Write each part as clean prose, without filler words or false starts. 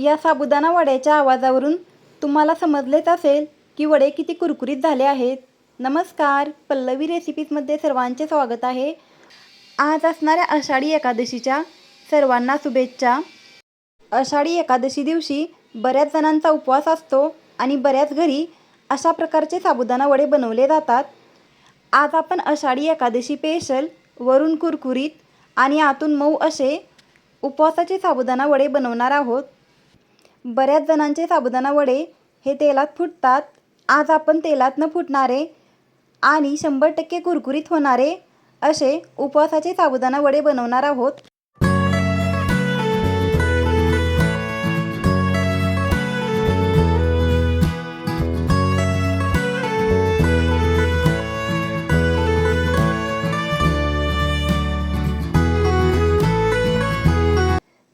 या साबुदाणा वड्याच्या आवाजावरून तुम्हाला समजलेच असेल की वडे किती कुरकुरीत झाले आहेत। नमस्कार, पल्लवी रेसिपीजमध्ये सर्वांचे स्वागत आहे। आज असणाऱ्या आषाढी एकादशीच्या सर्वांना शुभेच्छा। आषाढी एकादशी दिवशी बऱ्याच जणांचा उपवास असतो आणि बऱ्याच घरी अशा प्रकारचे साबुदाणा वडे बनवले जातात। आज आपण आषाढी एकादशी स्पेशल वरून कुरकुरीत आणि आतून मऊ असे उपवासाचे साबुदाणा वडे बनवणार आहोत। बऱ्याच जणांचे साबुदाणा वडे हे तेलात फुटतात। आज आपण तेलात न फुटणारे आणि 100% कुरकुरीत होणारे असे उपवासाचे साबुदाणा वडे बनवणार आहोत।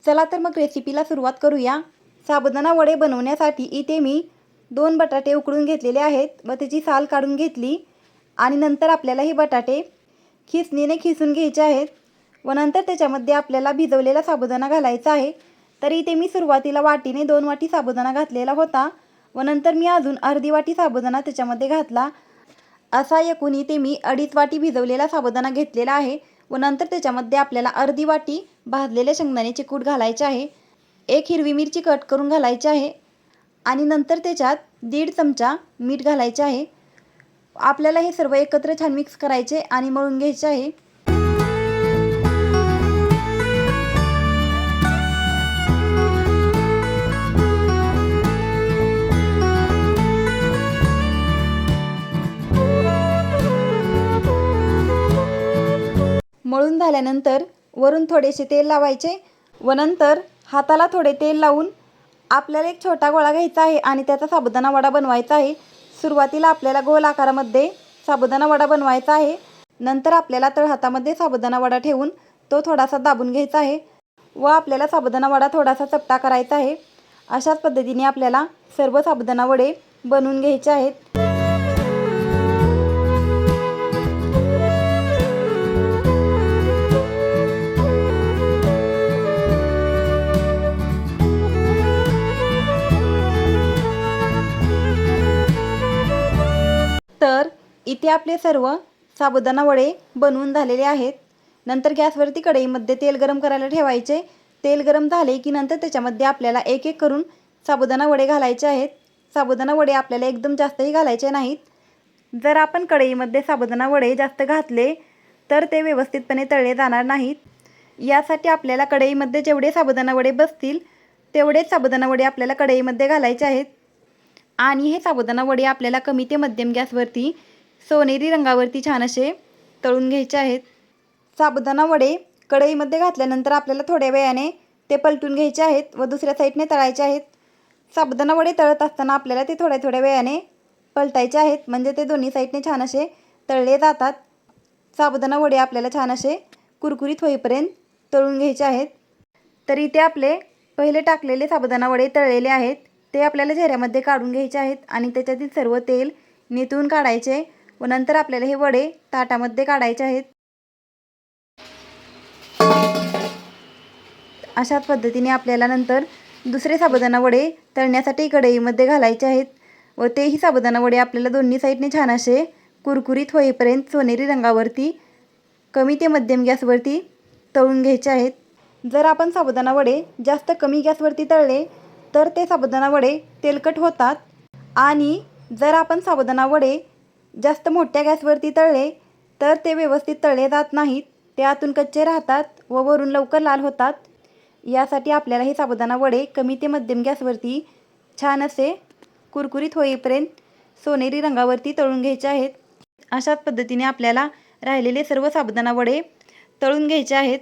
चला तर मग रेसिपीला सुरुवात करूया। साबुदाणा वडे बनवण्यासाठी इथे मी 2 बटाटे उकडून घेतलेले आहेत व त्याची साल काढून घेतली आणि नंतर आपल्याला हे बटाटे खिसणीने खिसून घ्यायचे आहेत व नंतर त्याच्यामध्ये आपल्याला भिजवलेला साबुदाणा घालायचा आहे। तर इथे मी सुरुवातीला वाटीने 2 वाटी साबुदाणा घातलेला होता व नंतर मी अजून अर्धी वाटी साबुदाणा त्याच्यामध्ये घातला। असा एकूण इथे मी 2.5 वाटी भिजवलेला साबुदाणा घेतलेला आहे व नंतर त्याच्यामध्ये आपल्याला अर्धी वाटी भाजलेले शेंगदाण्याचे कूट घालायचे आहे। 1 हिरवी मिरची कट करून घालायची आहे आणि नंतर त्याच्यात 1.5 चमचा मीठ घालायचे आहे। आपल्याला हे सर्व एकत्र छान मिक्स करायचे आणि मळून घ्यायचे आहे। मळून झाल्यानंतर वरून थोडेसे तेल लावायचे व नंतर हाताला थोडे तेल लावून आपल्याला एक छोटा गोळा घ्यायचा आहे आणि त्याचा साबुदाणा वडा बनवायचा आहे। सुरुवातीला आपल्याला गोल आकारामध्ये साबुदाणा वडा बनवायचा आहे। नंतर आपल्याला तळहातामध्ये साबुदाणा वडा ठेवून तो थोडासा दाबून घ्यायचा आहे व आपल्याला साबुदाणा वडा थोडासा चपटा करायचा आहे। अशाच पद्धतीने आपल्याला सर्व साबुदाणा वडे बनवून घ्यायचे आहेत। तर इथे आपले सर्व साबुदाणा वडे बनवून झालेले आहेत। नंतर गॅसवरती कढईमध्ये तेल गरम करायला ठेवायचे। तेल गरम झाले की नंतर त्याच्यामध्ये आपल्याला एक एक करून साबुदाणा वडे घालायचे आहेत। साबुदाणा वडे आपल्याला एकदम जास्तही घालायचे नाहीत। जर आपण कढईमध्ये साबुदाणा वडे जास्त घातले तर ते व्यवस्थितपणे तळले जाणार नाहीत। यासाठी आपल्याला कढईमध्ये जेवढे साबुदाणा वडे बसतील तेवढेच साबुदाणा वडे आपल्याला कढईमध्ये घालायचे आहेत आणि हे साबुदाणा वडे आपल्याला कमी ते मध्यम गॅसवरती सोनेरी रंगावरती छान असे तळून घ्यायचे आहेत। साबुदाणा वडे कढईमध्ये घातल्यानंतर आपल्याला थोड्या वेळाने ते पलटून घ्यायचे आहेत व दुसऱ्या साईडने तळायचे आहेत। साबुदाणा वडे तळत असताना आपल्याला ते थोड्या वेळाने पलटायचे आहेत, म्हणजे ते दोन्ही साईडने छान असे तळले जातात। साबुदाणा वडे आपल्याला छान असे कुरकुरीत होईपर्यंत तळून घ्यायचे आहेत। तर इथे आपले पहिले टाकलेले साबुदाणा वडे तळलेले आहेत, ते आपल्याला झेऱ्यामध्ये काढून घ्यायचे आहेत आणि त्याच्यातील सर्व तेल निथळून काढायचे व नंतर आपल्याला हे वडे ताटामध्ये काढायचे आहेत। अशाच पद्धतीने आपल्याला नंतर दुसरे साबुदाणा वडे तळण्यासाठी कढईमध्ये घालायचे आहेत व तेही साबुदाणा वडे आपल्याला दोन्ही साईडने छान असे कुरकुरीत होईपर्यंत सोनेरी रंगावरती कमी ते मध्यम गॅसवरती तळून घ्यायचे आहेत। जर आपण साबुदाणा वडे जास्त कमी गॅसवरती तळले तर ते साबुदाणा वडे तेलकट होतात आणि जर आपण साबुदाणा वडे जास्त मोठ्या गॅसवरती तळले तर ते व्यवस्थित तळले जात नाहीत। ते आतून कच्चे राहतात व वरून लवकर लाल होतात। यासाठी आपल्याला हे साबुदाणा वडे कमी ते मध्यम गॅसवरती छान असे कुरकुरीत होईपर्यंत सोनेरी रंगावरती तळून घ्यायचे आहेत। अशाच पद्धतीने आपल्याला राहिलेले सर्व साबुदाणा वडे तळून घ्यायचे आहेत।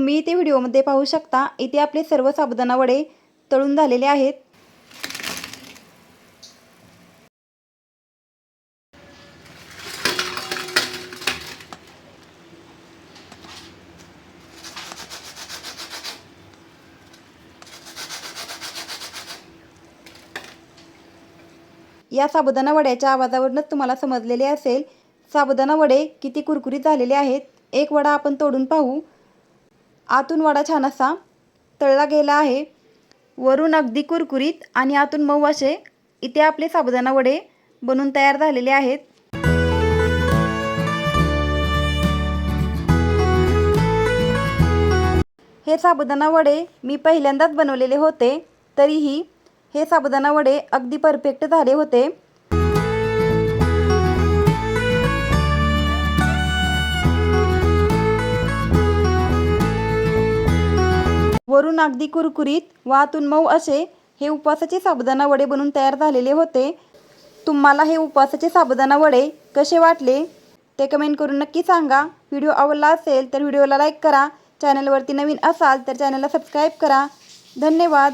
तुम्ही इथे व्हिडिओमध्ये पाहू शकता, इथे आपले सर्व साबुदाणा वडे तळून झालेले आहेत। या साबुदाणा वड्याच्या आवाजावरूनच तुम्हाला समजलेले असेल साबुदाणा वडे किती कुरकुरीत झालेले आहेत। एक वडा आपण तोडून पाहू। आतून वडा छान असा तळला गेला आहे, वरून अगदी कुरकुरीत आणि आतून मऊ असे इथे आपले साबुदाणा वडे बनून तयार झालेले आहेत। हे साबुदाणा वडे मी पहिल्यांदाच बनवलेले होते, तरीही हे साबुदाणा वडे अगदी परफेक्ट झाले होते। वरून अगदी कुरकुरीत व आतून मऊ असे हे उपवासाचे साबुदाणा वडे बनून तयार झालेले होते। तुम्हाला हे उपवासाचे साबुदाणा वडे कसे वाटले ते कमेंट करून नक्की सांगा। व्हिडिओ आवडला असेल तर व्हिडिओला लाईक करा। चॅनलवरती नवीन असाल तर चॅनलला सबस्क्राईब करा। धन्यवाद।